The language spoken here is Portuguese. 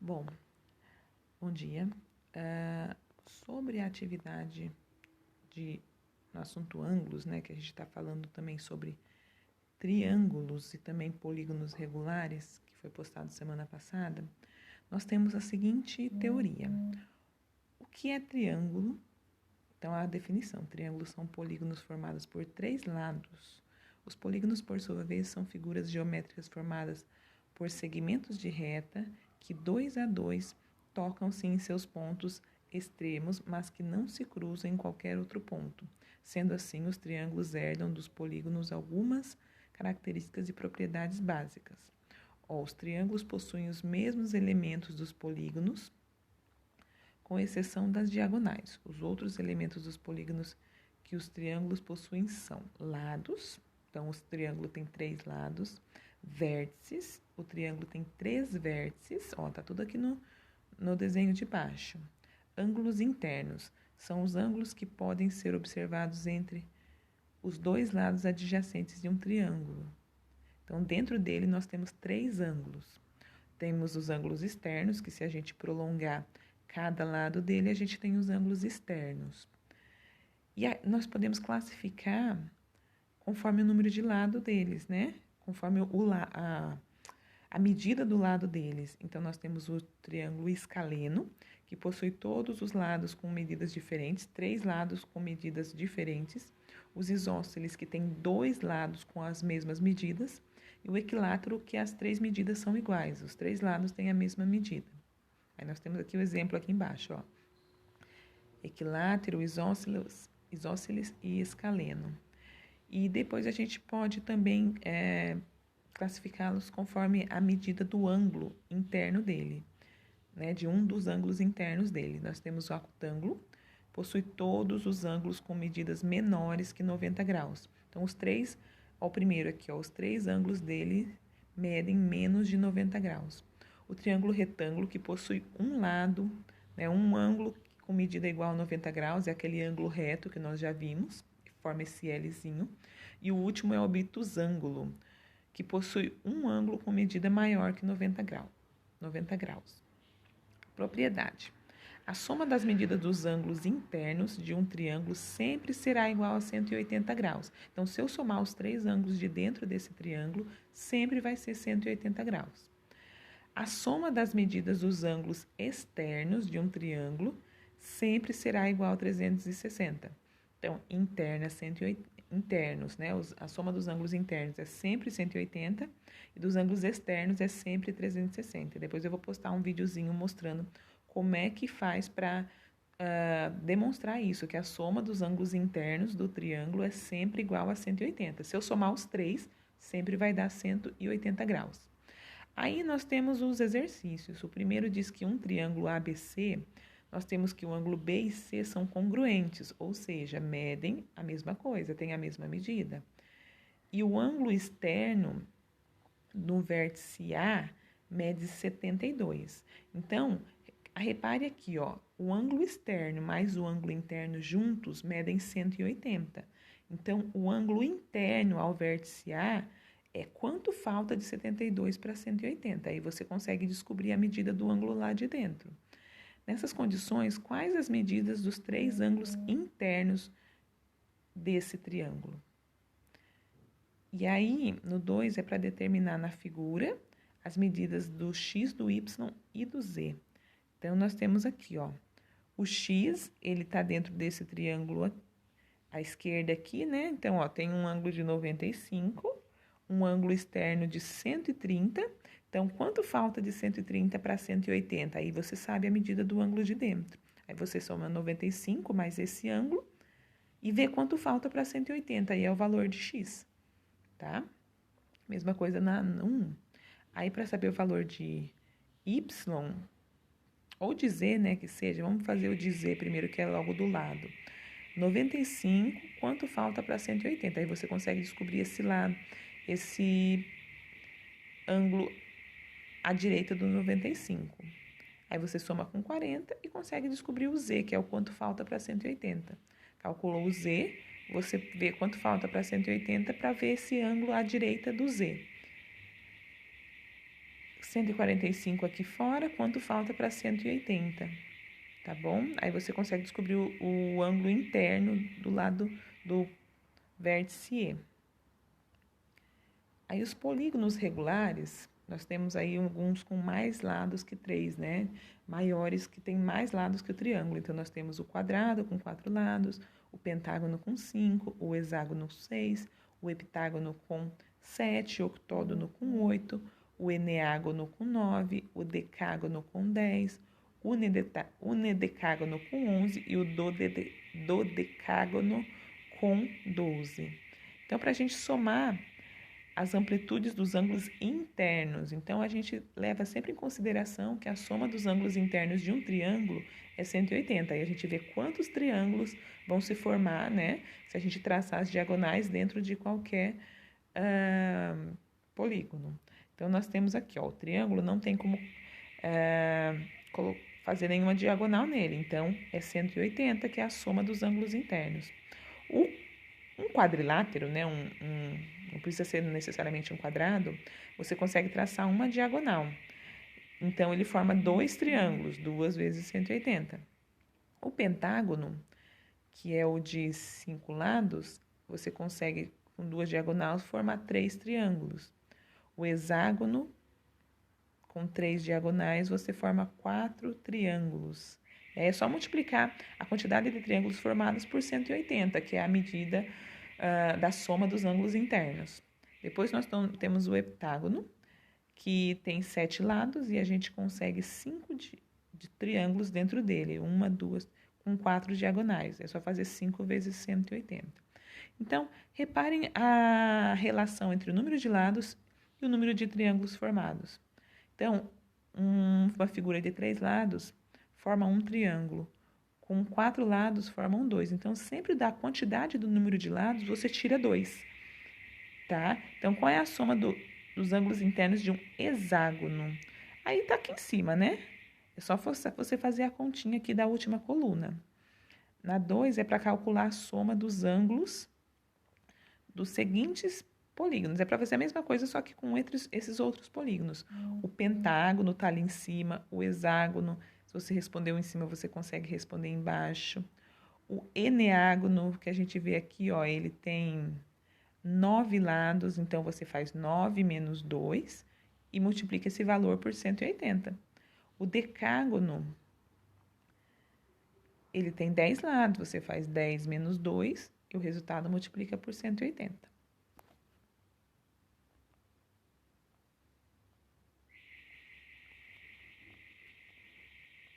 Bom, bom dia. Sobre a atividade no assunto ângulos, né, que a gente está falando também sobre triângulos e também polígonos regulares, que foi postado semana passada, nós temos a seguinte teoria. O que é triângulo? Então, a definição: triângulos são polígonos formados por três lados. Os polígonos, por sua vez, são figuras geométricas formadas por segmentos de reta que, dois a dois, tocam-se em seus pontos extremos, mas que não se cruzam em qualquer outro ponto. Sendo assim, os triângulos herdam dos polígonos algumas características e propriedades básicas. Os triângulos possuem os mesmos elementos dos polígonos, com exceção das diagonais. Os outros elementos dos polígonos que os triângulos possuem são lados, então o triângulo tem três lados, vértices, o triângulo tem três vértices, tá tudo aqui no desenho de baixo. Ângulos internos são os ângulos que podem ser observados entre os dois lados adjacentes de um triângulo. Então, dentro dele, nós temos três ângulos. Temos os ângulos externos, que se a gente prolongar cada lado dele, a gente tem os ângulos externos. E nós podemos classificar conforme o número de lado deles, né? Conforme a medida do lado deles. Então, nós temos o triângulo escaleno, que possui todos os lados com medidas diferentes, três lados com medidas diferentes. Os isósceles, que tem dois lados com as mesmas medidas. E o equilátero, que as três medidas são iguais, os três lados têm a mesma medida. Aí nós temos aqui o exemplo aqui embaixo, ó. Equilátero, isósceles e escaleno. E depois a gente pode também classificá-los conforme a medida do ângulo interno dele, né, de um dos ângulos internos dele. Nós temos o acutângulo, possui todos os ângulos com medidas menores que 90 graus. Então, o primeiro aqui, os três ângulos dele medem menos de 90 graus. O triângulo retângulo, que possui um lado, né, um ângulo com medida igual a 90 graus, é aquele ângulo reto que nós já vimos, que forma esse Lzinho. E o último é o obtusângulo, que possui um ângulo com medida maior que 90 graus. Propriedade: a soma das medidas dos ângulos internos de um triângulo sempre será igual a 180 graus. Então, se eu somar os três ângulos de dentro desse triângulo, sempre vai ser 180 graus. A soma das medidas dos ângulos externos de um triângulo sempre será igual a 360. Então, internos, né? A soma dos ângulos internos é sempre 180 e dos ângulos externos é sempre 360. Depois eu vou postar um videozinho mostrando como é que faz para demonstrar isso, que a soma dos ângulos internos do triângulo é sempre igual a 180. Se eu somar os três, sempre vai dar 180 graus. Aí nós temos os exercícios. O primeiro diz que um triângulo ABC, nós temos que o ângulo B e C são congruentes, ou seja, medem a mesma coisa, têm a mesma medida. E o ângulo externo no vértice A mede 72. Então, repare aqui, o ângulo externo mais o ângulo interno juntos medem 180. Então, o ângulo interno ao vértice A é quanto falta de 72 para 180. Aí você consegue descobrir a medida do ângulo lá de dentro. Nessas condições, quais as medidas dos três ângulos internos desse triângulo? E aí, no 2, é para determinar na figura as medidas do x, do y e do z. Então, nós temos aqui, o x, ele está dentro desse triângulo à esquerda aqui, né? Então, tem um ângulo de 95, um ângulo externo de 130. Então, quanto falta de 130 para 180? Aí você sabe a medida do ângulo de dentro. Aí você soma 95 mais esse ângulo e vê quanto falta para 180. Aí é o valor de x, tá? Mesma coisa na 1. Aí, para saber o valor de y, ou de z, né, que seja, vamos fazer o de z primeiro, que é logo do lado. 95, quanto falta para 180? Aí você consegue descobrir esse lado, esse ângulo à direita do 95. Aí você soma com 40 e consegue descobrir o z, que é o quanto falta para 180. Calculou o z, você vê quanto falta para 180 para ver esse ângulo à direita do z. 145 aqui fora, quanto falta para 180, tá bom? Aí você consegue descobrir o ângulo interno do lado do vértice E. Aí os polígonos regulares, nós temos aí alguns com mais lados que 3, né? Maiores que tem mais lados que o triângulo. Então, nós temos o quadrado com 4 lados, o pentágono com 5, o hexágono com 6, o heptágono com 7, o octógono com 8, o eneágono com 9, o decágono com 10, o unidecágono com 11 e o dodecágono com 12. Então, para a gente somar as amplitudes dos ângulos internos. Então, a gente leva sempre em consideração que a soma dos ângulos internos de um triângulo é 180. Aí a gente vê quantos triângulos vão se formar, né? Se a gente traçar as diagonais dentro de qualquer polígono. Então, nós temos aqui, ó, o triângulo não tem como fazer nenhuma diagonal nele. Então, é 180, que é a soma dos ângulos internos. Um quadrilátero, né, não precisa ser necessariamente um quadrado, você consegue traçar uma diagonal. Então, ele forma 2 triângulos, 2 vezes 180. O pentágono, que é o de 5 lados, você consegue, com 2 diagonais, formar 3 triângulos. O hexágono, com 3 diagonais, você forma 4 triângulos. É só multiplicar a quantidade de triângulos formados por 180, que é a medida da soma dos ângulos internos. Depois nós temos o heptágono, que tem 7 lados e a gente consegue 5 de triângulos dentro dele. 1, 2, com 4 diagonais. É só fazer 5 vezes 180. Então, reparem a relação entre o número de lados e o número de triângulos formados. Então, uma figura de 3 lados forma um triângulo. Com 4 lados, formam 2. Então, sempre da quantidade do número de lados, você tira 2. Tá? Então, qual é a soma dos ângulos internos de um hexágono? Aí tá aqui em cima, né? É só você fazer a continha aqui da última coluna. Na 2 é para calcular a soma dos ângulos dos seguintes polígonos. É para fazer a mesma coisa, só que com esses outros polígonos. O pentágono tá ali em cima, o hexágono, se você respondeu em cima, você consegue responder embaixo. O eneágono, que a gente vê aqui, ó, ele tem 9 lados, então você faz 9 menos 2 e multiplica esse valor por 180. O decágono, ele tem 10 lados, você faz 10 menos 2 e o resultado multiplica por 180.